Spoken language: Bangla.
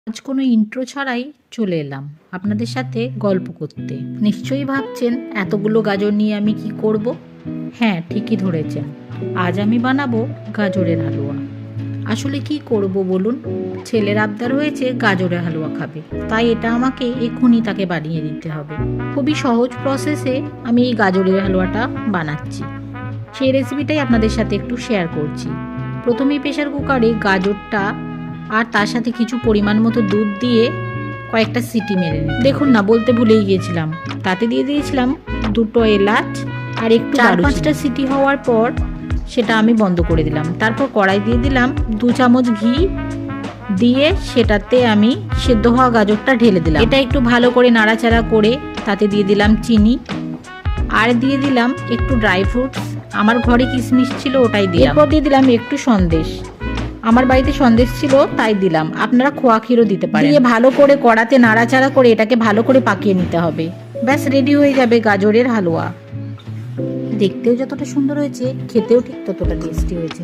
আজ কোনো ইন্ট্রো ছাড়াই চলে এলাম আপনাদের সাথে গল্প করতে। নিশ্চয়ই ভাবছেন এতগুলো গাজর নিয়ে আমি কি করব? হ্যাঁ, ঠিকই ধরেছেন, আজ আমি বানাবো গাজরের হালুয়া। আসলে কি করব বলুন, ছেলের আবদার হয়েছে গাজরের হালুয়া খাবে, তাই এটা আমাকে এক্ষুনি তাকে বানিয়ে দিতে হবে। খুবই সহজ প্রসেসে আমি এই গাজরের হালুয়াটা বানাচ্ছি, সেই রেসিপিটাই আপনাদের সাথে একটু শেয়ার করছি। প্রথমেই প্রেসার কুকারে গাজরটা আর তার সাথে কিছু পরিমাণ মতো দুধ দিয়ে কয়েকটা সিটি মেরে নিই। দেখুন না, বলতে ভুলেই গিয়েছিলাম, তাতে দিয়ে দিয়েছিলাম 2টো এলাচ আর একটু 4-5টা সিটি হওয়ার পর সেটা আমি বন্ধ করে দিলাম। তারপর কড়াই দিয়ে দিলাম 2 চামচ ঘি, দিয়ে সেটাতে আমি সেদ্ধ হওয়া গাজরটা ঢেলে দিলাম। এটা একটু ভালো করে নাড়াচাড়া করে তাতে দিয়ে দিলাম চিনি আর দিয়ে দিলাম একটু ড্রাই ফ্রুটস। আমার ঘরে কিশমিশ ছিল, ওটাই দিলাম। এরপর দিয়ে দিলাম একটু সন্দেশ, আমার বাড়িতে সন্দেশ ছিল তাই দিলাম, আপনারা খোয়া ক্ষীরও দিতে পারেন। দিয়ে ভালো করে কড়াতে নাড়াচাড়া করে এটাকে ভালো করে পাকিয়ে নিতে হবে। ব্যাস রেডি হয়ে যাবে গাজরের হালুয়া। দেখতেও যতটা সুন্দর হয়েছে, খেতেও ঠিক ততটা টেস্টি হয়েছে।